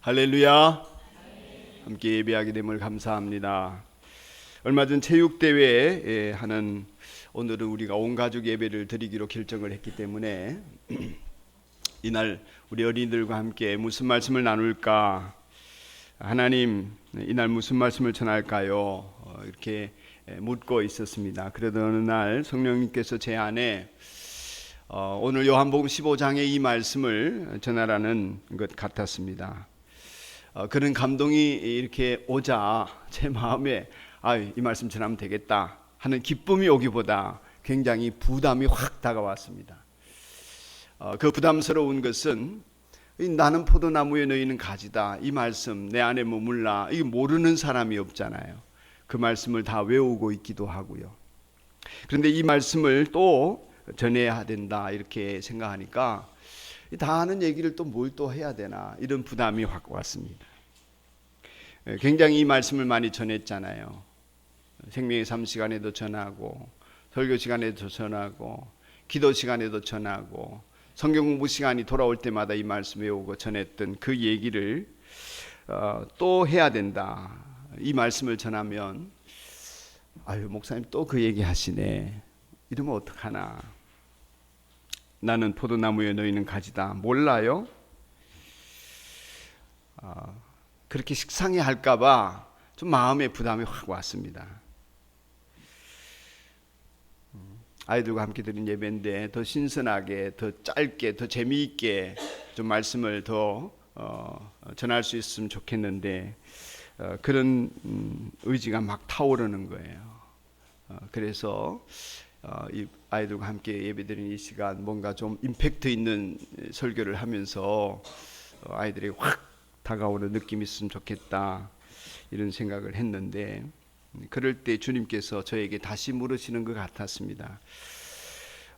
할렐루야. 함께 예배하게 됨을 감사합니다. 얼마 전 체육대회 하는 오늘은 우리가 온 가족 예배를 드리기로 결정을 했기 때문에 이날 우리 어린이들과 함께 무슨 말씀을 나눌까, 하나님 이날 무슨 말씀을 전할까요? 이렇게 묻고 있었습니다. 그러던 어느 날 성령님께서 제 안에 오늘 요한복음 15장의 이 말씀을 전하라는 것 같았습니다. 그런 감동이 이렇게 오자 제 마음에 이 말씀 전하면 되겠다 하는 기쁨이 오기보다 굉장히 부담이 확 다가왔습니다. 그 부담스러운 것은 나는 포도나무에 너희는 가지다, 이 말씀 내 안에 머물라, 이거 모르는 사람이 없잖아요. 그 말씀을 다 외우고 있기도 하고요. 그런데 이 말씀을 또 전해야 된다 이렇게 생각하니까 다 아는 얘기를 또 뭘 또 해야 되나, 이런 부담이 확 왔습니다. 굉장히 이 말씀을 많이 전했잖아요. 생명의 삶 시간에도 전하고, 설교 시간에도 전하고, 기도 시간에도 전하고, 성경 공부 시간이 돌아올 때마다 이 말씀 외우고 전했던 그 얘기를 또 해야 된다. 이 말씀을 전하면 목사님 또 그 얘기 하시네, 이러면 어떡하나, 나는 포도나무에 너희는 가지다, 몰라요? 그렇게 식상해 할까봐 좀 마음의 부담이 확 왔습니다. 아이들과 함께 드린 예배인데 더 신선하게, 더 짧게, 더 재미있게 좀 말씀을 더 전할 수 있으면 좋겠는데 그런 의지가 막 타오르는 거예요. 그래서 이 아이들과 함께 예배드리는 이 시간 뭔가 좀 임팩트 있는 설교를 하면서 아이들에게 확 다가오는 느낌이 있으면 좋겠다, 이런 생각을 했는데 그럴 때 주님께서 저에게 다시 물으시는 것 같았습니다.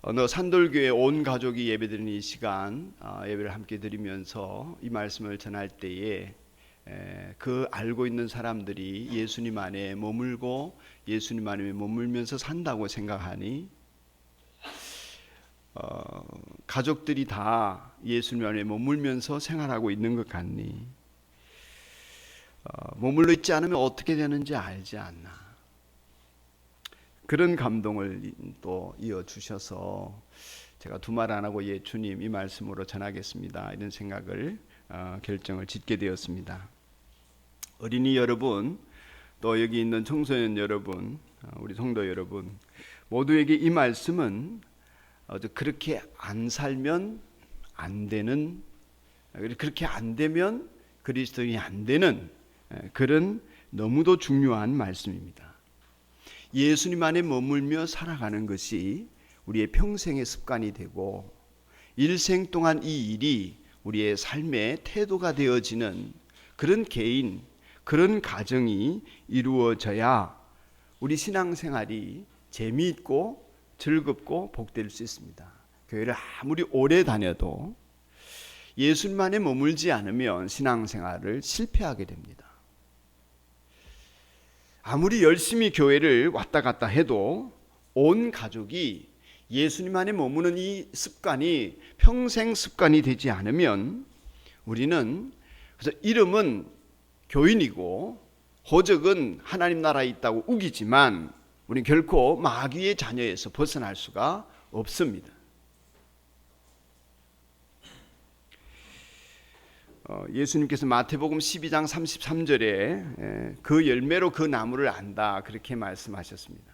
어느 산돌교회 온 가족이 예배드리는 이 시간 예배를 함께 드리면서 이 말씀을 전할 때에 그 알고 있는 사람들이 예수님 안에 머물고 예수님 안에 머물면서 산다고 생각하니, 가족들이 다 예수님 안에 머물면서 생활하고 있는 것 같니? 머물러 있지 않으면 어떻게 되는지 알지 않나? 그런 감동을 또 이어주셔서 제가 두말 안 하고 주님 이 말씀으로 전하겠습니다, 이런 생각을 결정을 짓게 되었습니다. 어린이 여러분, 또 여기 있는 청소년 여러분, 우리 성도 여러분 모두에게 이 말씀은 그렇게 안 살면 안 되는, 그렇게 안 되면 그리스도인이 안 되는 그런 너무도 중요한 말씀입니다. 예수님 안에 머물며 살아가는 것이 우리의 평생의 습관이 되고 일생 동안 이 일이 우리의 삶의 태도가 되어지는 그런 개인, 그런 가정이 이루어져야 우리 신앙생활이 재미있고 즐겁고 복될 수 있습니다. 교회를 아무리 오래 다녀도 예수님만에 머물지 않으면 신앙생활을 실패하게 됩니다. 아무리 열심히 교회를 왔다 갔다 해도 온 가족이 예수님 안에 머무는 이 습관이 평생 습관이 되지 않으면 우리는, 그래서 이름은 교인이고 호적은 하나님 나라에 있다고 우기지만 우리는 결코 마귀의 자녀에서 벗어날 수가 없습니다. 예수님께서 마태복음 12장 33절에 그 열매로 그 나무를 안다, 그렇게 말씀하셨습니다.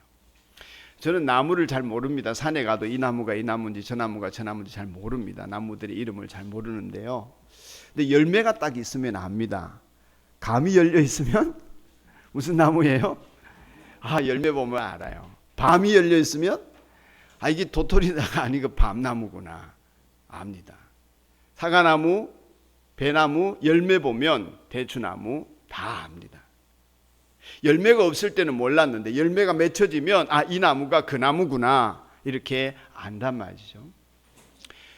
저는 나무를 잘 모릅니다. 산에 가도 이 나무가 이 나무인지 저 나무가 저 나무인지 잘 모릅니다. 나무들의 이름을 잘 모르는데요. 근데 열매가 딱 있으면 압니다. 감이 열려 있으면 무슨 나무예요? 열매 보면 알아요. 밤이 열려 있으면 이게 도토리가 아니고 밤나무구나 압니다. 사과나무, 배나무 열매 보면 대추나무 다 압니다. 열매가 없을 때는 몰랐는데 열매가 맺혀지면 이 나무가 그 나무구나, 이렇게 안단 말이죠.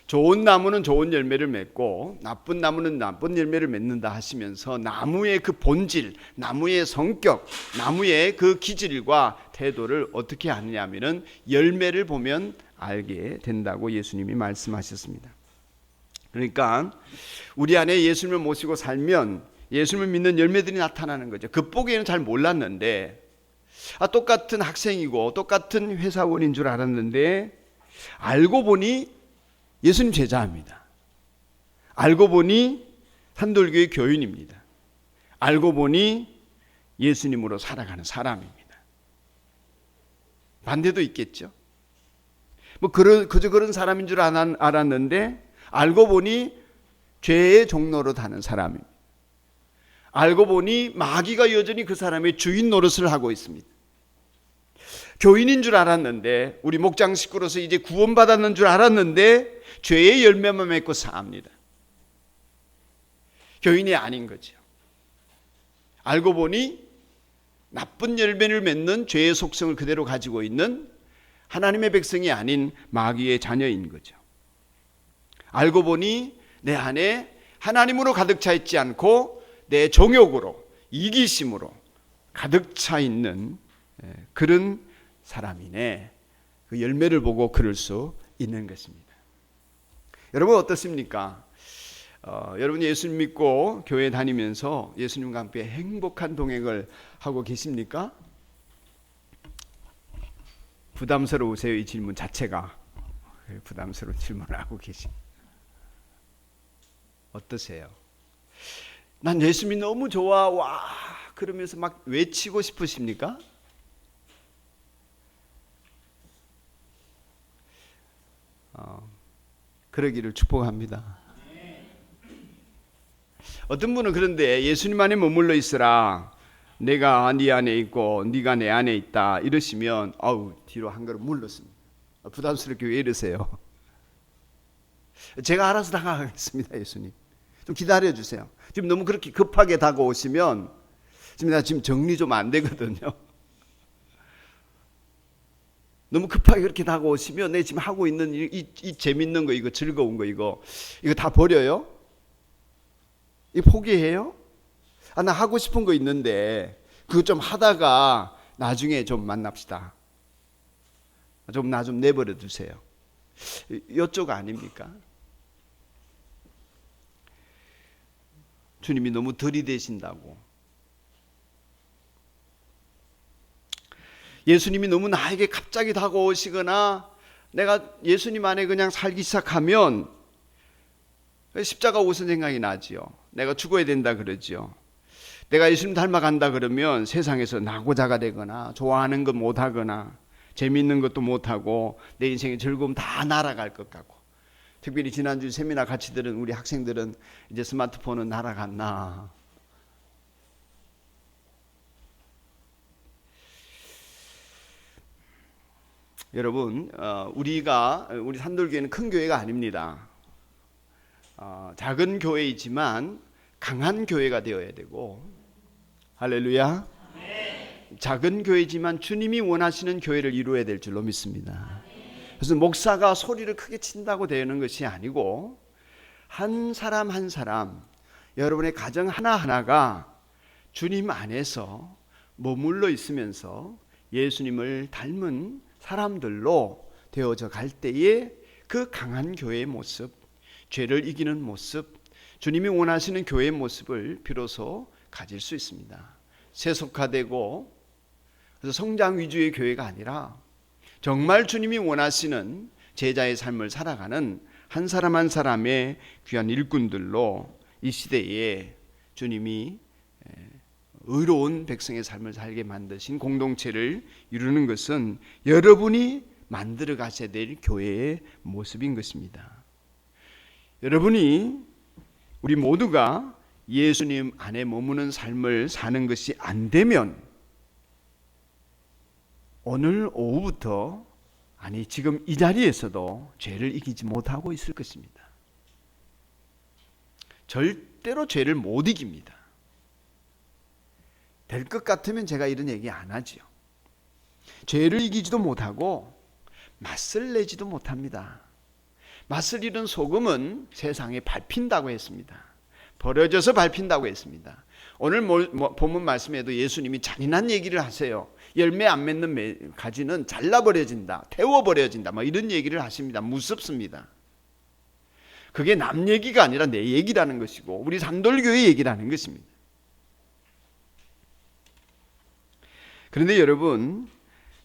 좋은 나무는 좋은 열매를 맺고 나쁜 나무는 나쁜 열매를 맺는다 하시면서 나무의 그 본질, 나무의 성격, 나무의 그 기질과 태도를 어떻게 아느냐 하면은 열매를 보면 알게 된다고 예수님이 말씀하셨습니다. 그러니까 우리 안에 예수님을 모시고 살면 예수님을 믿는 열매들이 나타나는 거죠. 겉보기에는 잘 몰랐는데 똑같은 학생이고 똑같은 회사원인 줄 알았는데 알고 보니 예수님 제자입니다. 알고 보니 산돌교회 교인입니다. 알고 보니 예수님으로 살아가는 사람입니다. 반대도 있겠죠. 그저 그런 사람인 줄 알았는데 알고 보니 죄의 종로로 다는 사람입니다. 알고 보니 마귀가 여전히 그 사람의 주인 노릇을 하고 있습니다. 교인인 줄 알았는데, 우리 목장 식구로서 이제 구원받았는 줄 알았는데 죄의 열매만 맺고 삽니다. 교인이 아닌 거죠. 알고 보니 나쁜 열매를 맺는 죄의 속성을 그대로 가지고 있는 하나님의 백성이 아닌 마귀의 자녀인 거죠. 알고 보니 내 안에 하나님으로 가득 차 있지 않고 내 정욕으로, 이기심으로 가득 차 있는 그런 사람이네. 그 열매를 보고 그럴 수 있는 것입니다. 여러분 어떻습니까? 여러분 예수님 믿고 교회 다니면서 예수님과 함께 행복한 동행을 하고 계십니까? 부담스러우세요? 이 질문 자체가 부담스러운 질문을 하고 계십니다. 어떠세요? 난 예수님이 너무 좋아, 와 그러면서 막 외치고 싶으십니까? 그러기를 축복합니다. 어떤 분은 그런데 예수님 안에 머물러 있으라, 내가 네 안에 있고 네가 내 안에 있다 이러시면 뒤로 한 걸음 물렀습니다. 부담스럽게 왜 이러세요? 제가 알아서 다가가겠습니다. 예수님 좀 기다려주세요. 지금 너무 그렇게 급하게 다가오시면 나 지금 정리 좀 안 되거든요. 너무 급하게 그렇게 다가오시면 내 지금 하고 있는 이 재밌는 거, 이거 즐거운 거, 이거 다 버려요? 이거 포기해요? 나 하고 싶은 거 있는데 그거 좀 하다가 나중에 좀 만납시다. 나 좀 내버려 두세요. 이쪽 아닙니까? 주님이 너무 들이대신다고, 예수님이 너무 나에게 갑자기 다가오시거나 내가 예수님 안에 그냥 살기 시작하면 십자가 옷은 생각이 나지요. 내가 죽어야 된다 그러지요. 내가 예수님 닮아간다 그러면 세상에서 나고자가 되거나 좋아하는 것 못하거나 재미있는 것도 못하고 내 인생의 즐거움 다 날아갈 것 같고, 특별히 지난주 세미나 같이 들은 우리 학생들은 이제 스마트폰은 날아갔나. 여러분 우리 산돌교회는 큰 교회가 아닙니다. 작은 교회이지만 강한 교회가 되어야 되고, 할렐루야. 작은 교회지만 주님이 원하시는 교회를 이루어야 될 줄로 믿습니다. 그래서 목사가 소리를 크게 친다고 되는 것이 아니고 한 사람 한 사람, 여러분의 가정 하나하나가 주님 안에서 머물러 있으면서 예수님을 닮은 사람들로 되어져 갈 때에 그 강한 교회의 모습, 죄를 이기는 모습, 주님이 원하시는 교회의 모습을 비로소 가질 수 있습니다. 세속화되고 그래서 성장 위주의 교회가 아니라 정말 주님이 원하시는 제자의 삶을 살아가는 한 사람 한 사람의 귀한 일꾼들로 이 시대에 주님이 의로운 백성의 삶을 살게 만드신 공동체를 이루는 것은 여러분이 만들어 가셔야 될 교회의 모습인 것입니다. 여러분이, 우리 모두가 예수님 안에 머무는 삶을 사는 것이 안 되면 오늘 오후부터, 아니 지금 이 자리에서도 죄를 이기지 못하고 있을 것입니다. 절대로 죄를 못 이깁니다. 될 것 같으면 제가 이런 얘기 안 하지요. 죄를 이기지도 못하고 맛을 내지도 못합니다. 맛을 잃은 소금은 세상에 밟힌다고 했습니다. 버려져서 밟힌다고 했습니다. 오늘 본문 말씀에도 예수님이 잔인한 얘기를 하세요. 열매 안 맺는 가지는 잘라버려진다, 태워버려진다, 이런 얘기를 하십니다. 무섭습니다. 그게 남 얘기가 아니라 내 얘기라는 것이고 우리 산돌교의 얘기라는 것입니다. 그런데 여러분,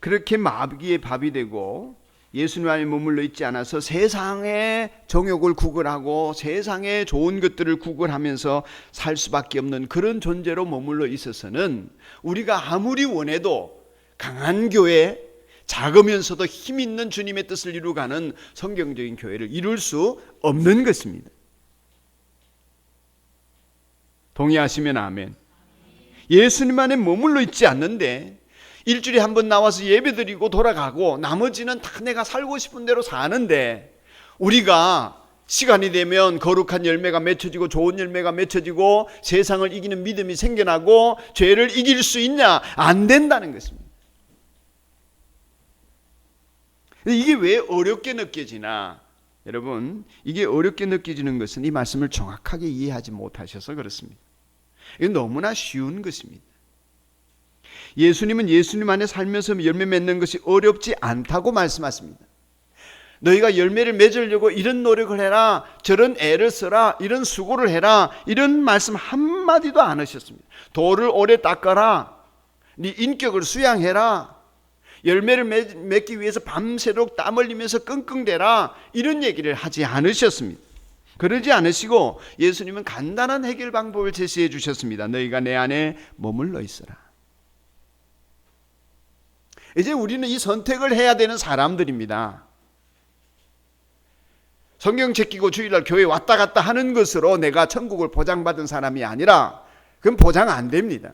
그렇게 마귀의 밥이 되고 예수님 안에 머물러 있지 않아서 세상의 정욕을 구걸하고 세상의 좋은 것들을 구걸하면서 살 수밖에 없는 그런 존재로 머물러 있어서는 우리가 아무리 원해도 강한 교회, 작으면서도 힘 있는 주님의 뜻을 이루어가는 성경적인 교회를 이룰 수 없는 것입니다. 동의하시면 아멘. 예수님 안에 머물러 있지 않는데 일주일에 한 번 나와서 예배드리고 돌아가고 나머지는 다 내가 살고 싶은 대로 사는데 우리가 시간이 되면 거룩한 열매가 맺혀지고 좋은 열매가 맺혀지고 세상을 이기는 믿음이 생겨나고 죄를 이길 수 있냐? 안 된다는 것입니다. 이게 왜 어렵게 느껴지나? 여러분, 이게 어렵게 느껴지는 것은 이 말씀을 정확하게 이해하지 못하셔서 그렇습니다. 이건 너무나 쉬운 것입니다. 예수님은 예수님 안에 살면서 열매 맺는 것이 어렵지 않다고 말씀하십니다. 너희가 열매를 맺으려고 이런 노력을 해라, 저런 애를 써라, 이런 수고를 해라, 이런 말씀 한마디도 안 하셨습니다. 돌을 오래 닦아라, 네 인격을 수양해라, 열매를 맺기 위해서 밤새도록 땀 흘리면서 끙끙대라, 이런 얘기를 하지 않으셨습니다. 그러지 않으시고 예수님은 간단한 해결 방법을 제시해 주셨습니다. 너희가 내 안에 머물러 있어라. 이제 우리는 이 선택을 해야 되는 사람들입니다. 성경 제끼고 주일날 교회 왔다 갔다 하는 것으로 내가 천국을 보장받은 사람이 아니라 그건 보장 안 됩니다.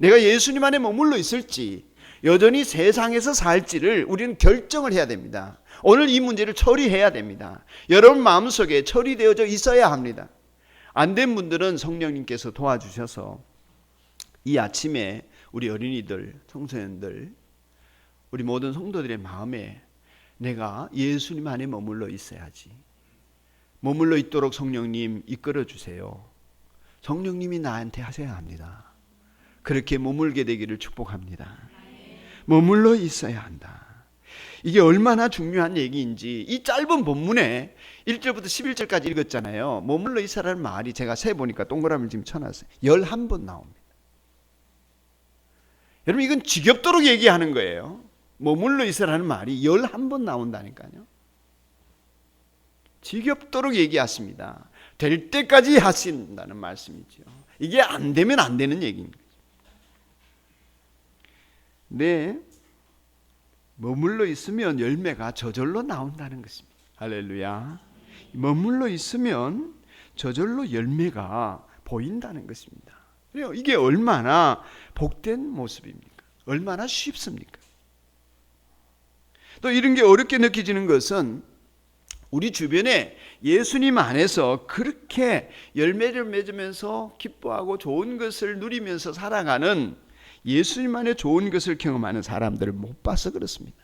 내가 예수님 안에 머물러 있을지 여전히 세상에서 살지를 우리는 결정을 해야 됩니다. 오늘 이 문제를 처리해야 됩니다. 여러분 마음속에 처리되어져 있어야 합니다. 안 된 분들은 성령님께서 도와주셔서 이 아침에 우리 어린이들, 청소년들, 우리 모든 성도들의 마음에 내가 예수님 안에 머물러 있어야지. 머물러 있도록 성령님 이끌어 주세요. 성령님이 나한테 하셔야 합니다. 그렇게 머물게 되기를 축복합니다. 머물러 있어야 한다. 이게 얼마나 중요한 얘기인지 이 짧은 본문에 1절부터 11절까지 읽었잖아요. 머물러 있으라는 말이 제가 세보니까 동그라미를 지금 쳐놨어요. 11번 나옵니다. 여러분 이건 지겹도록 얘기하는 거예요. 머물러 있으라는 말이 11번 나온다니까요. 지겹도록 얘기하십니다. 될 때까지 하신다는 말씀이죠. 이게 안 되면 안 되는 얘기입니다. 네, 머물러 있으면 열매가 저절로 나온다는 것입니다. 할렐루야. 머물러 있으면 저절로 열매가 보인다는 것입니다. 그래요. 이게 얼마나 복된 모습입니까? 얼마나 쉽습니까? 또 이런 게 어렵게 느껴지는 것은 우리 주변에 예수님 안에서 그렇게 열매를 맺으면서 기뻐하고 좋은 것을 누리면서 살아가는 예수님 안에 좋은 것을 경험하는 사람들을 못 봐서 그렇습니다.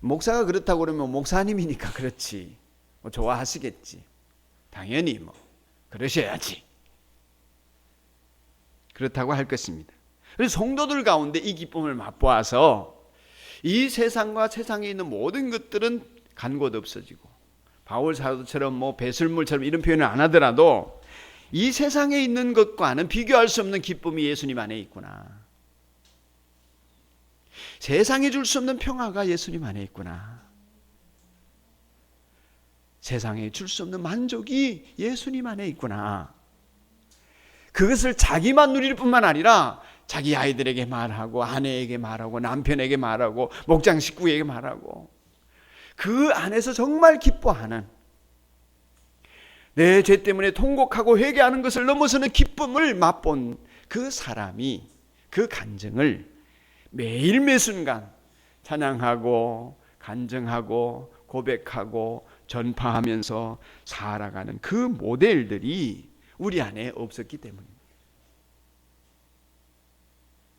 목사가 그렇다고 그러면 목사님이니까 그렇지, 뭐 좋아하시겠지, 당연히 뭐 그러셔야지, 그렇다고 할 것입니다. 그래서 성도들 가운데 이 기쁨을 맛보아서 이 세상과 세상에 있는 모든 것들은 간 곳 없어지고, 바울 사도처럼 뭐 배설물처럼 이런 표현을 안 하더라도 이 세상에 있는 것과는 비교할 수 없는 기쁨이 예수님 안에 있구나. 세상에 줄 수 없는 평화가 예수님 안에 있구나. 세상에 줄 수 없는 만족이 예수님 안에 있구나. 그것을 자기만 누릴 뿐만 아니라 자기 아이들에게 말하고 아내에게 말하고 남편에게 말하고 목장 식구에게 말하고 그 안에서 정말 기뻐하는, 내 죄 때문에 통곡하고 회개하는 것을 넘어서는 기쁨을 맛본 그 사람이 그 간증을 매일 매순간 찬양하고 간증하고 고백하고 전파하면서 살아가는 그 모델들이 우리 안에 없었기 때문입니다.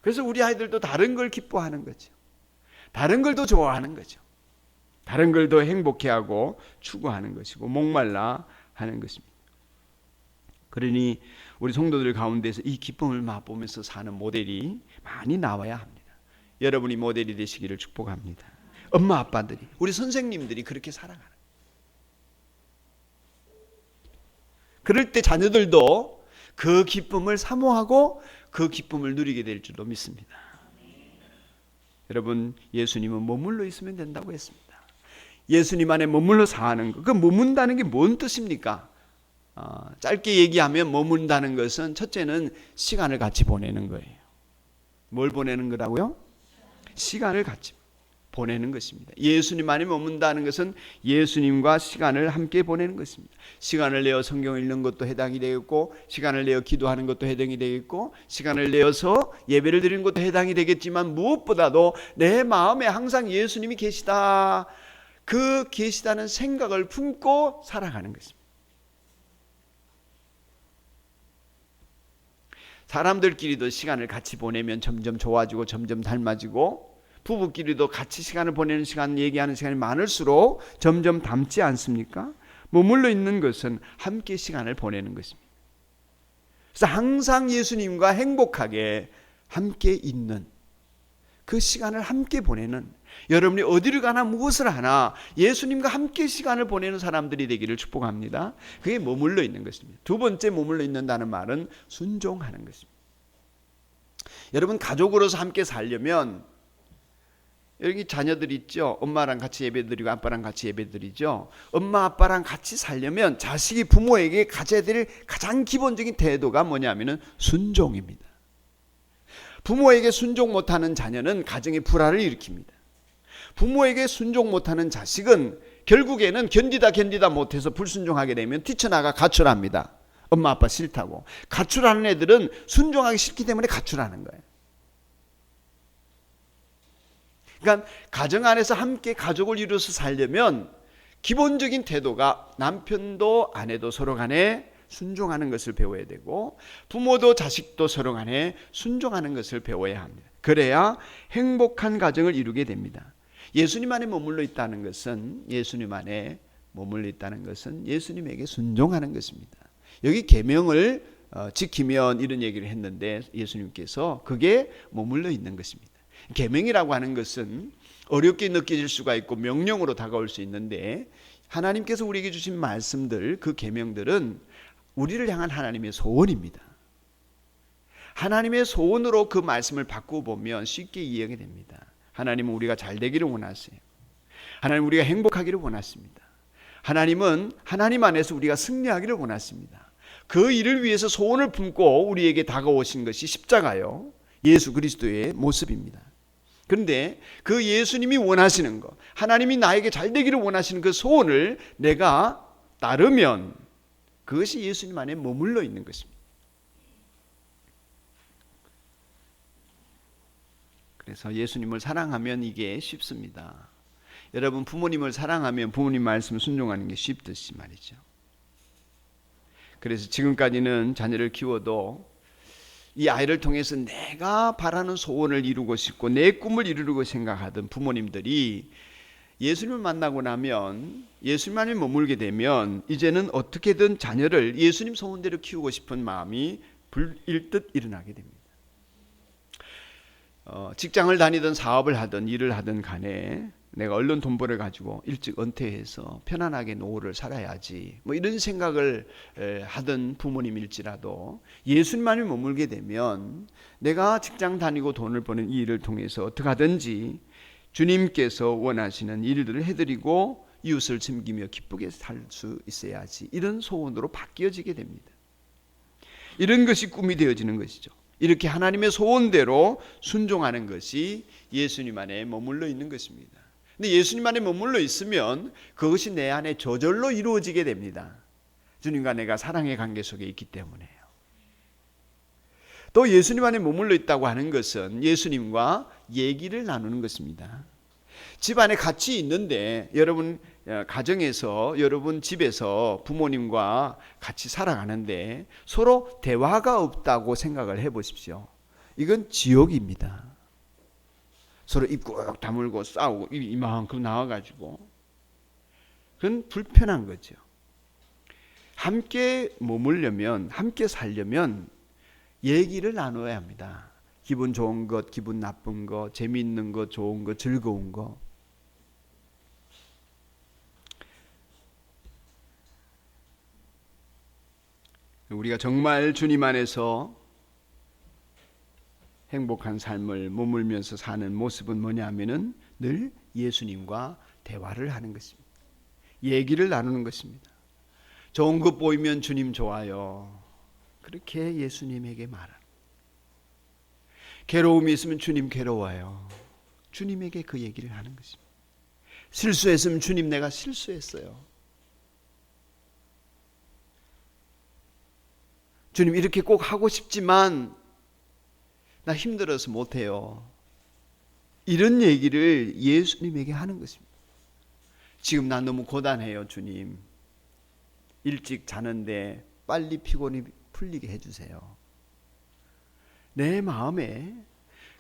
그래서 우리 아이들도 다른 걸 기뻐하는 거죠. 다른 걸 더 좋아하는 거죠. 다른 걸 더 행복해하고 추구하는 것이고 목말라 하는 것입니다. 그러니 우리 성도들 가운데서 이 기쁨을 맛보면서 사는 모델이 많이 나와야 합니다. 여러분이 모델이 되시기를 축복합니다. 엄마 아빠들이, 우리 선생님들이 그렇게 살아가는, 그럴 때 자녀들도 그 기쁨을 사모하고 그 기쁨을 누리게 될 줄로 믿습니다. 여러분, 예수님은 머물러 있으면 된다고 했습니다. 예수님 안에 머물러 사는 것, 그 머문다는 게 뭔 뜻입니까? 짧게 얘기하면 머문다는 것은 첫째는 시간을 같이 보내는 거예요. 뭘 보내는 거라고요? 시간을 같이 보내는 것입니다. 예수님 안에 머문다는 것은 예수님과 시간을 함께 보내는 것입니다. 시간을 내어 성경을 읽는 것도 해당이 되겠고, 시간을 내어 기도하는 것도 해당이 되겠고, 시간을 내어서 예배를 드리는 것도 해당이 되겠지만, 무엇보다도 내 마음에 항상 예수님이 계시다, 그 계시다는 생각을 품고 살아가는 것입니다. 사람들끼리도 시간을 같이 보내면 점점 좋아지고 점점 닮아지고, 부부끼리도 같이 시간을 보내는 시간, 얘기하는 시간이 많을수록 점점 닮지 않습니까? 머물러 있는 것은 함께 시간을 보내는 것입니다. 그래서 항상 예수님과 행복하게 함께 있는, 그 시간을 함께 보내는, 여러분이 어디를 가나 무엇을 하나 예수님과 함께 시간을 보내는 사람들이 되기를 축복합니다. 그게 머물러 있는 것입니다. 두 번째 머물러 있는다는 말은 순종하는 것입니다. 여러분, 가족으로서 함께 살려면, 여기 자녀들 있죠? 엄마랑 같이 예배드리고 아빠랑 같이 예배드리죠? 엄마 아빠랑 같이 살려면 자식이 부모에게 가져야 될 가장 기본적인 태도가 뭐냐면은 순종입니다. 부모에게 순종 못하는 자녀는 가정에 불화를 일으킵니다. 부모에게 순종 못하는 자식은 결국에는 견디다 못해서 불순종하게 되면 뛰쳐나가 가출합니다. 엄마 아빠 싫다고. 가출하는 애들은 순종하기 싫기 때문에 가출하는 거예요. 그러니까 가정 안에서 함께 가족을 이루어서 살려면 기본적인 태도가 남편도 아내도 서로 간에 순종하는 것을 배워야 되고, 부모도 자식도 서로 간에 순종하는 것을 배워야 합니다. 그래야 행복한 가정을 이루게 됩니다. 예수님 안에 머물러 있다는 것은, 예수님 안에 머물러 있다는 것은 예수님에게 순종하는 것입니다. 여기 계명을 지키면 이런 얘기를 했는데, 예수님께서 그게 머물러 있는 것입니다. 계명이라고 하는 것은 어렵게 느껴질 수가 있고 명령으로 다가올 수 있는데, 하나님께서 우리에게 주신 말씀들, 그 계명들은 우리를 향한 하나님의 소원입니다. 하나님의 소원으로 그 말씀을 바꾸어 보면 쉽게 이해하게 됩니다. 하나님은 우리가 잘 되기를 원하세요. 하나님은 우리가 행복하기를 원하십니다. 하나님은 하나님 안에서 우리가 승리하기를 원하십니다. 그 일을 위해서 소원을 품고 우리에게 다가오신 것이 십자가요, 예수 그리스도의 모습입니다. 그런데 그 예수님이 원하시는 것, 하나님이 나에게 잘 되기를 원하시는 그 소원을 내가 따르면 그것이 예수님 안에 머물러 있는 것입니다. 그래서 예수님을 사랑하면 이게 쉽습니다. 여러분, 부모님을 사랑하면 부모님 말씀 순종하는 게 쉽듯이 말이죠. 그래서 지금까지는 자녀를 키워도 이 아이를 통해서 내가 바라는 소원을 이루고 싶고 내 꿈을 이루려고 생각하던 부모님들이 예수님을 만나고 나면, 예수님만에 머물게 되면 이제는 어떻게든 자녀를 예수님 소원대로 키우고 싶은 마음이 불일듯 일어나게 됩니다. 직장을 다니든 사업을 하든 일을 하든 간에 내가 얼른 돈 벌어가지고 일찍 은퇴해서 편안하게 노후를 살아야지, 뭐 이런 생각을 하던 부모님일지라도 예수님만에 머물게 되면 내가 직장 다니고 돈을 버는 이 일을 통해서 어떻게 하든지 주님께서 원하시는 일들을 해드리고 이웃을 섬기며 기쁘게 살 수 있어야지, 이런 소원으로 바뀌어지게 됩니다. 이런 것이 꿈이 되어지는 것이죠. 이렇게 하나님의 소원대로 순종하는 것이 예수님 안에 머물러 있는 것입니다. 근데 예수님 안에 머물러 있으면 그것이 내 안에 저절로 이루어지게 됩니다. 주님과 내가 사랑의 관계 속에 있기 때문에요. 또 예수님 안에 머물러 있다고 하는 것은 예수님과 얘기를 나누는 것입니다. 집 안에 같이 있는데, 여러분 가정에서, 여러분 집에서 부모님과 같이 살아가는데 서로 대화가 없다고 생각을 해보십시오. 이건 지옥입니다. 서로 입 꾹 다물고 싸우고 이만큼 나와가지고, 그건 불편한 거죠. 함께 머물려면, 함께 살려면 얘기를 나눠야 합니다. 기분 좋은 것, 기분 나쁜 것, 재미있는 것, 좋은 것, 즐거운 것. 우리가 정말 주님 안에서 행복한 삶을 머물면서 사는 모습은 뭐냐면은 늘 예수님과 대화를 하는 것입니다. 얘기를 나누는 것입니다. 좋은 것 보이면 주님 좋아요. 그렇게 예수님에게 말하는. 괴로움이 있으면 주님 괴로워요. 주님에게 그 얘기를 하는 것입니다. 실수했으면 주님 내가 실수했어요. 주님 이렇게 꼭 하고 싶지만 나 힘들어서 못해요. 이런 얘기를 예수님에게 하는 것입니다. 지금 나 너무 고단해요, 주님. 일찍 자는데 빨리 피곤이 풀리게 해주세요. 내 마음에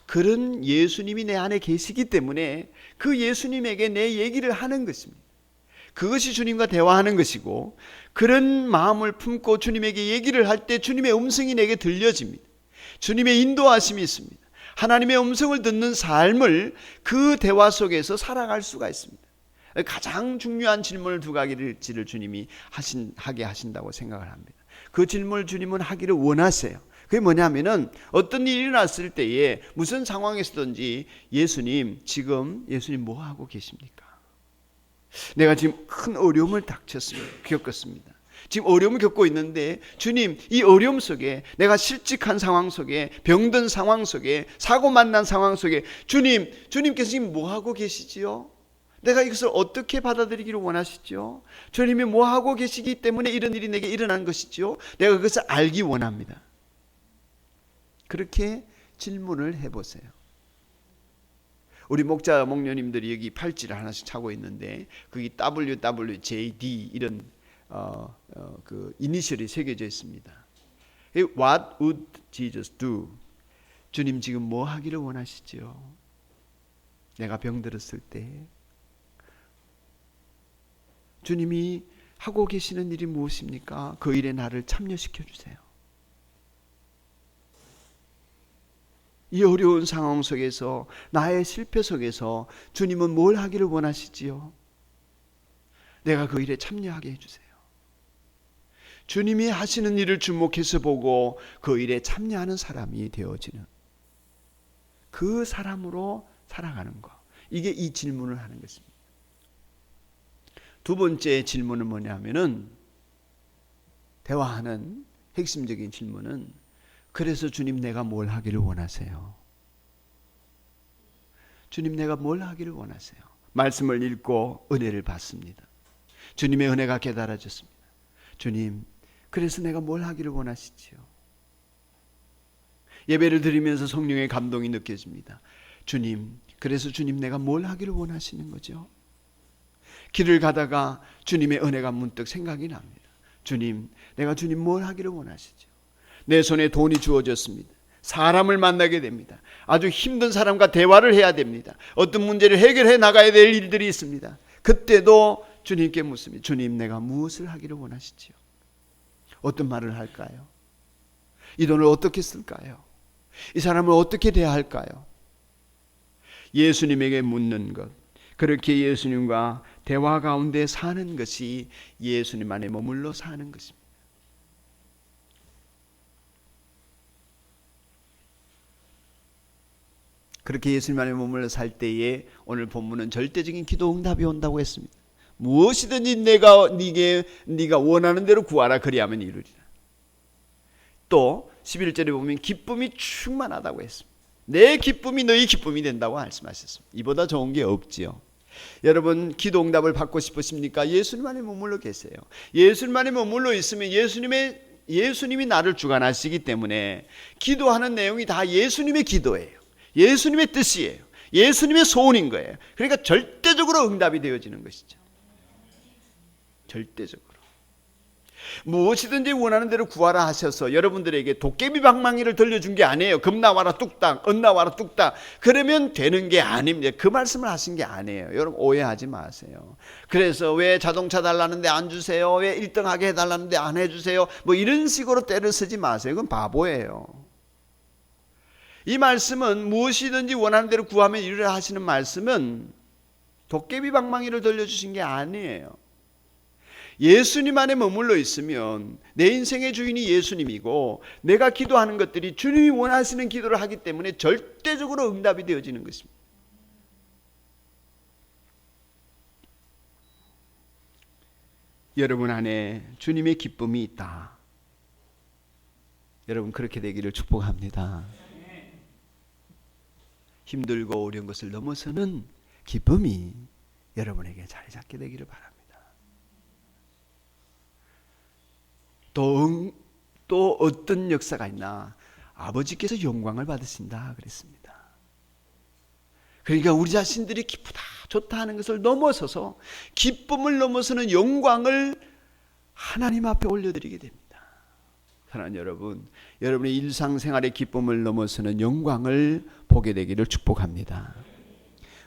그런 예수님이 내 안에 계시기 때문에 그 예수님에게 내 얘기를 하는 것입니다. 그것이 주님과 대화하는 것이고, 그런 마음을 품고 주님에게 얘기를 할 때 주님의 음성이 내게 들려집니다. 주님의 인도하심이 있습니다. 하나님의 음성을 듣는 삶을 그 대화 속에서 살아갈 수가 있습니다. 가장 중요한 질문을 두 가지를 주님이 하게 하신다고 생각을 합니다. 그 질문을 주님은 하기를 원하세요. 그게 뭐냐면은 어떤 일이 일어났을 때에 무슨 상황에서든지 예수님 지금 예수님 뭐 하고 계십니까? 내가 지금 큰 어려움을 겪었습니다. 지금 어려움을 겪고 있는데 주님 이 어려움 속에 내가 실직한 상황 속에 병든 상황 속에 사고 만난 상황 속에 주님께서 지금 뭐 하고 계시지요? 내가 이것을 어떻게 받아들이기를 원하시죠? 주님이 뭐 하고 계시기 때문에 이런 일이 내게 일어난 것이죠? 내가 그것을 알기 원합니다. 그렇게 질문을 해보세요. 우리 목자 목녀님들이 여기 팔찌를 하나씩 차고 있는데 거기 WWJD 이런 그 이니셜이 새겨져 있습니다. What would Jesus do? 주님 지금 뭐 하기를 원하시죠? 내가 병들었을 때 주님이 하고 계시는 일이 무엇입니까? 그 일에 나를 참여시켜 주세요. 이 어려운 상황 속에서 나의 실패 속에서 주님은 뭘 하기를 원하시지요? 내가 그 일에 참여하게 해주세요. 주님이 하시는 일을 주목해서 보고 그 일에 참여하는 사람이 되어지는 그 사람으로 살아가는 것. 이게 이 질문을 하는 것입니다. 두 번째 질문은 뭐냐면은 대화하는 핵심적인 질문은 그래서 주님 내가 뭘 하기를 원하세요? 주님 내가 뭘 하기를 원하세요? 말씀을 읽고 은혜를 받습니다. 주님의 은혜가 깨달아졌습니다. 주님 그래서 내가 뭘 하기를 원하시지요? 예배를 드리면서 성령의 감동이 느껴집니다. 주님 그래서 주님 내가 뭘 하기를 원하시는 거죠? 길을 가다가 주님의 은혜가 문득 생각이 납니다. 주님 내가 주님 뭘 하기를 원하시죠? 내 손에 돈이 주어졌습니다. 사람을 만나게 됩니다. 아주 힘든 사람과 대화를 해야 됩니다. 어떤 문제를 해결해 나가야 될 일들이 있습니다. 그때도 주님께 묻습니다. 주님 내가 무엇을 하기를 원하시지요? 어떤 말을 할까요? 이 돈을 어떻게 쓸까요? 이 사람을 어떻게 대할까요? 예수님에게 묻는 것, 그렇게 예수님과 대화 가운데 사는 것이 예수님 안에 머물러 사는 것입니다. 그렇게 예수님 안에 머물러 살 때에 오늘 본문은 절대적인 기도 응답이 온다고 했습니다. 무엇이든지 네가 원하는 대로 구하라 그리하면 이루리라. 또 11절에 보면 기쁨이 충만하다고 했습니다. 내 기쁨이 너희 기쁨이 된다고 말씀하셨습니다. 이보다 좋은 게 없지요. 여러분 기도 응답을 받고 싶으십니까? 예수님 안에 머물러 계세요. 예수님 안에 머물러 있으면 예수님이 나를 주관하시기 때문에 기도하는 내용이 다 예수님의 기도예요. 예수님의 뜻이에요. 예수님의 소원인 거예요. 그러니까 절대적으로 응답이 되어지는 것이죠. 절대적으로. 무엇이든지 원하는 대로 구하라 하셔서 여러분들에게 도깨비 방망이를 들려준 게 아니에요. 금 나와라 뚝딱, 은 나와라 뚝딱. 그러면 되는 게 아닙니다. 그 말씀을 하신 게 아니에요. 여러분 오해하지 마세요. 그래서 왜 자동차 달라는데 안 주세요? 왜 1등 하게 해달라는데 안 해주세요? 뭐 이런 식으로 때를 쓰지 마세요. 그건 바보예요. 이 말씀은 무엇이든지 원하는 대로 구하면 이루라 하시는 말씀은 도깨비 방망이를 돌려주신 게 아니에요. 예수님 안에 머물러 있으면 내 인생의 주인이 예수님이고 내가 기도하는 것들이 주님이 원하시는 기도를 하기 때문에 절대적으로 응답이 되어지는 것입니다. 여러분 안에 주님의 기쁨이 있다. 여러분 그렇게 되기를 축복합니다. 힘들고 어려운 것을 넘어서는 기쁨이 여러분에게 자리 잡게 되기를 바랍니다. 또 어떤 역사가 있나? 아버지께서 영광을 받으신다 그랬습니다. 그러니까 우리 자신들이 기쁘다 좋다 하는 것을 넘어서서 기쁨을 넘어서는 영광을 하나님 앞에 올려드리게 됩니다. 사랑하는 여러분, 여러분의 일상생활의 기쁨을 넘어서는 영광을 보게 되기를 축복합니다.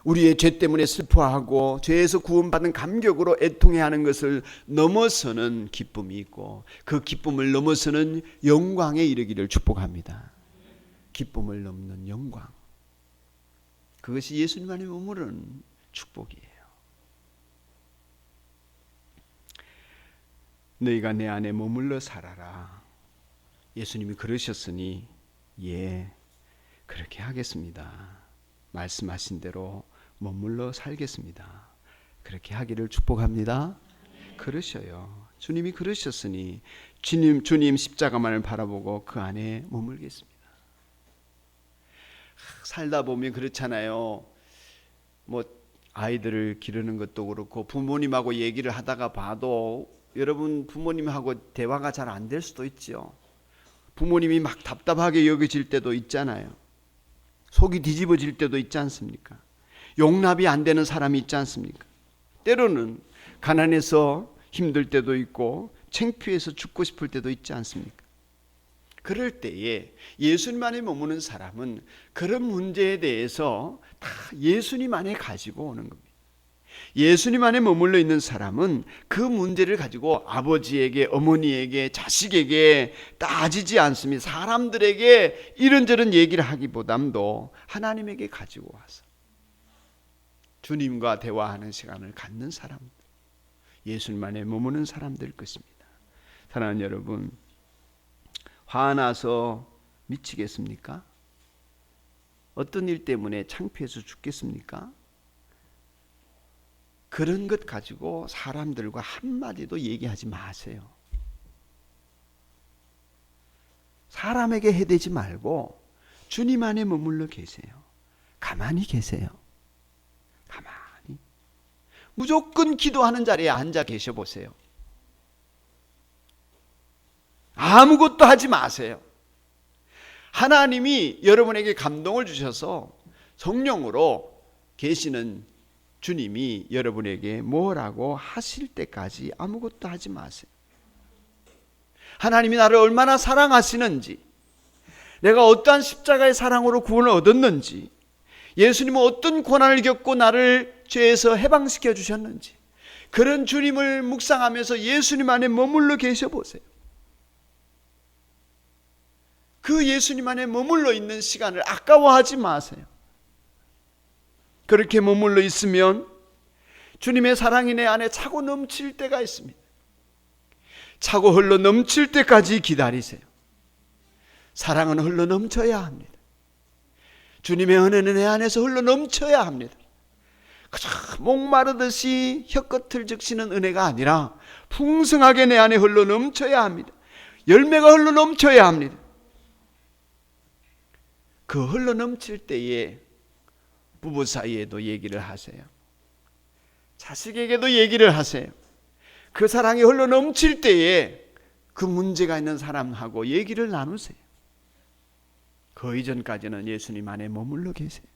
우리의 죄 때문에 슬퍼하고 죄에서 구원받은 감격으로 애통해하는 것을 넘어서는 기쁨이 있고 그 기쁨을 넘어서는 영광에 이르기를 축복합니다. 기쁨을 넘는 영광, 그것이 예수님 안에 머무르는 축복이에요. 너희가 내 안에 머물러 살아라. 예수님이 그러셨으니 예, 그렇게 하겠습니다. 말씀하신 대로 머물러 살겠습니다. 그렇게 하기를 축복합니다. 그러셔요. 주님이 그러셨으니 주님 십자가만을 바라보고 그 안에 머물겠습니다. 살다 보면 그렇잖아요. 뭐 아이들을 기르는 것도 그렇고 부모님하고 얘기를 하다가 봐도 여러분 부모님하고 대화가 잘 안 될 수도 있죠. 부모님이 막 답답하게 여겨질 때도 있잖아요. 속이 뒤집어질 때도 있지 않습니까? 용납이 안 되는 사람이 있지 않습니까? 때로는 가난해서 힘들 때도 있고 창피해서 죽고 싶을 때도 있지 않습니까? 그럴 때에 예수님 안에 머무는 사람은 그런 문제에 대해서 다 예수님 안에 가지고 오는 겁니다. 예수님 안에 머물러 있는 사람은 그 문제를 가지고 아버지에게, 어머니에게, 자식에게 따지지 않습니다. 사람들에게 이런저런 얘기를 하기보담도 하나님에게 가지고 와서 주님과 대화하는 시간을 갖는 사람들, 예수님 안에 머무는 사람들 것입니다. 사랑하는 여러분, 화나서 미치겠습니까? 어떤 일 때문에 창피해서 죽겠습니까? 그런 것 가지고 사람들과 한마디도 얘기하지 마세요. 사람에게 해대지 말고 주님 안에 머물러 계세요. 가만히 계세요. 가만히. 무조건 기도하는 자리에 앉아 계셔 보세요. 아무것도 하지 마세요. 하나님이 여러분에게 감동을 주셔서 성령으로 계시는 주님이 여러분에게 뭐라고 하실 때까지 아무것도 하지 마세요. 하나님이 나를 얼마나 사랑하시는지, 내가 어떠한 십자가의 사랑으로 구원을 얻었는지, 예수님은 어떤 고난을 겪고 나를 죄에서 해방시켜 주셨는지, 그런 주님을 묵상하면서 예수님 안에 머물러 계셔 보세요. 그 예수님 안에 머물러 있는 시간을 아까워하지 마세요. 그렇게 머물러 있으면 주님의 사랑이 내 안에 차고 넘칠 때가 있습니다. 차고 흘러 넘칠 때까지 기다리세요. 사랑은 흘러 넘쳐야 합니다. 주님의 은혜는 내 안에서 흘러 넘쳐야 합니다. 그저 목마르듯이 혀끝을 적시는 은혜가 아니라 풍성하게 내 안에 흘러 넘쳐야 합니다. 열매가 흘러 넘쳐야 합니다. 그 흘러 넘칠 때에 부부 사이에도 얘기를 하세요. 자식에게도 얘기를 하세요. 그 사랑이 흘러 넘칠 때에 그 문제가 있는 사람하고 얘기를 나누세요. 그 이전까지는 예수님 안에 머물러 계세요.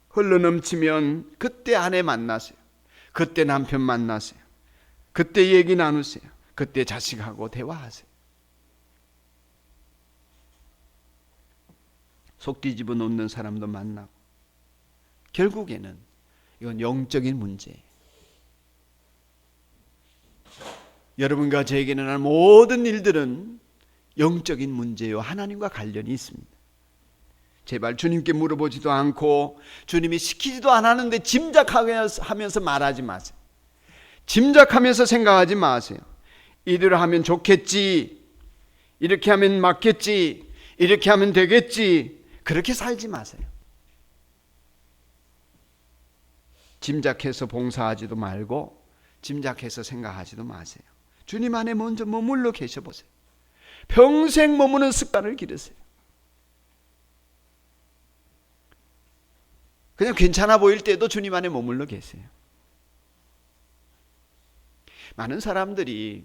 흘러 넘치면 그때 아내 만나세요. 그때 남편 만나세요. 그때 얘기 나누세요. 그때 자식하고 대화하세요. 속 뒤집어 놓는 사람도 만나고, 결국에는 이건 영적인 문제예요. 여러분과 저에게 일어나는 모든 일들은 영적인 문제요, 하나님과 관련이 있습니다. 제발 주님께 물어보지도 않고 주님이 시키지도 않았는데 짐작하면서 말하지 마세요. 짐작하면서 생각하지 마세요. 이대로 하면 좋겠지, 이렇게 하면 맞겠지, 이렇게 하면 되겠지, 그렇게 살지 마세요. 짐작해서 봉사하지도 말고 짐작해서 생각하지도 마세요. 주님 안에 먼저 머물러 계셔보세요. 평생 머무는 습관을 기르세요. 그냥 괜찮아 보일 때도 주님 안에 머물러 계세요. 많은 사람들이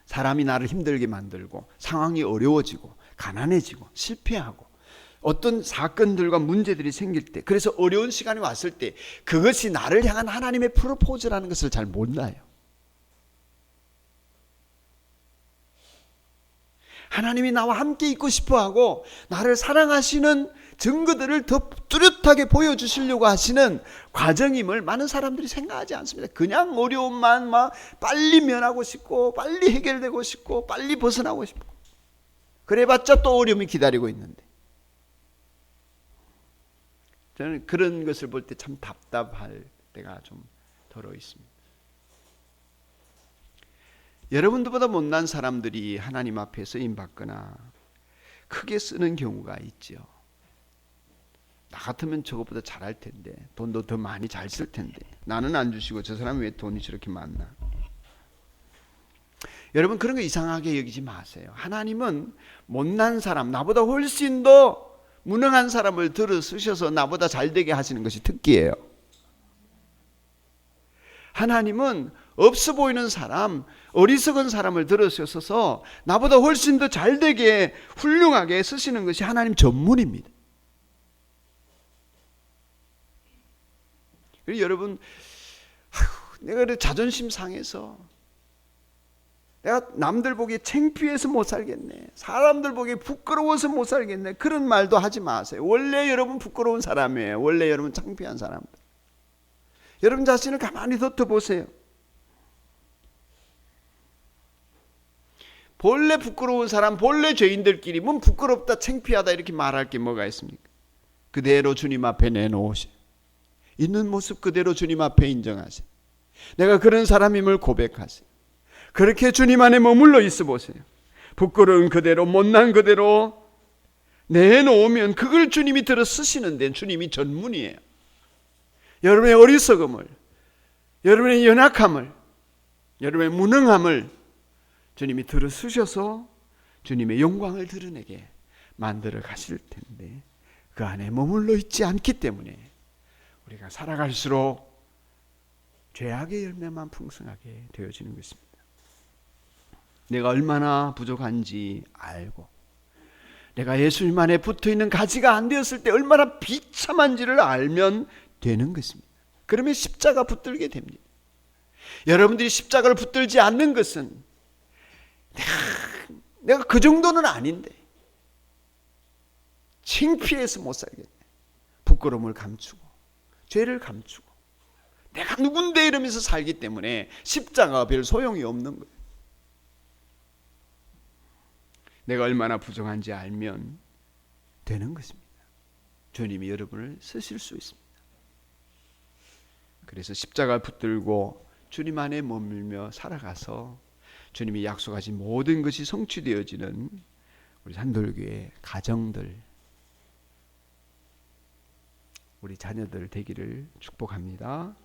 사람이 나를 힘들게 만들고 상황이 어려워지고 가난해지고 실패하고 어떤 사건들과 문제들이 생길 때, 그래서 어려운 시간이 왔을 때 그것이 나를 향한 하나님의 프로포즈라는 것을 잘 몰라요. 하나님이 나와 함께 있고 싶어하고 나를 사랑하시는 증거들을 더 뚜렷하게 보여주시려고 하시는 과정임을 많은 사람들이 생각하지 않습니다. 그냥 어려움만 막 빨리 면하고 싶고 빨리 해결되고 싶고 빨리 벗어나고 싶고, 그래봤자 또 어려움이 기다리고 있는데, 저는 그런 것을 볼 때 참 답답할 때가 좀 덜어 있습니다. 여러분들보다 못난 사람들이 하나님 앞에 쓰임받거나 크게 쓰는 경우가 있죠. 나 같으면 저것보다 잘할 텐데, 돈도 더 많이 잘 쓸 텐데, 나는 안 주시고 저 사람은 왜 돈이 저렇게 많나. 여러분, 그런 거 이상하게 여기지 마세요. 하나님은 못난 사람, 나보다 훨씬 더 무능한 사람을 들어 쓰셔서 나보다 잘 되게 하시는 것이 특기예요. 하나님은 없어 보이는 사람, 어리석은 사람을 들어 쓰셔서 나보다 훨씬 더 잘 되게 훌륭하게 쓰시는 것이 하나님 전문입니다. 그리고 여러분, 내가 자존심 상해서, 내가 남들 보기에 창피해서 못 살겠네, 사람들 보기에 부끄러워서 못 살겠네, 그런 말도 하지 마세요. 원래 여러분 부끄러운 사람이에요. 원래 여러분 창피한 사람들. 여러분 자신을 가만히 덧보세요. 본래 부끄러운 사람, 본래 죄인들끼리 뭐 부끄럽다 창피하다 이렇게 말할 게 뭐가 있습니까? 그대로 주님 앞에 내놓으세요. 있는 모습 그대로 주님 앞에 인정하세요. 내가 그런 사람임을 고백하세요. 그렇게 주님 안에 머물러 있어 보세요. 부끄러운 그대로, 못난 그대로 내놓으면 그걸 주님이 들어 쓰시는데, 주님이 전문이에요. 여러분의 어리석음을, 여러분의 연약함을, 여러분의 무능함을 주님이 들어 쓰셔서 주님의 영광을 드러내게 만들어 가실 텐데, 그 안에 머물러 있지 않기 때문에 우리가 살아갈수록 죄악의 열매만 풍성하게 되어지는 것입니다. 내가 얼마나 부족한지 알고, 내가 예수님 안에 붙어있는 가지가 안 되었을 때 얼마나 비참한지를 알면 되는 것입니다. 그러면 십자가 붙들게 됩니다. 여러분들이 십자가를 붙들지 않는 것은 내가 그 정도는 아닌데 창피해서 못 살겠네, 부끄러움을 감추고 죄를 감추고 내가 누군데 이러면서 살기 때문에 십자가가 별 소용이 없는 거예요. 내가 얼마나 부족한지 알면 되는 것입니다. 주님이 여러분을 쓰실 수 있습니다. 그래서 십자가 붙들고 주님 안에 머물며 살아가서 주님이 약속하신 모든 것이 성취되어지는 우리 산돌교회 가정들, 우리 자녀들 되기를 축복합니다.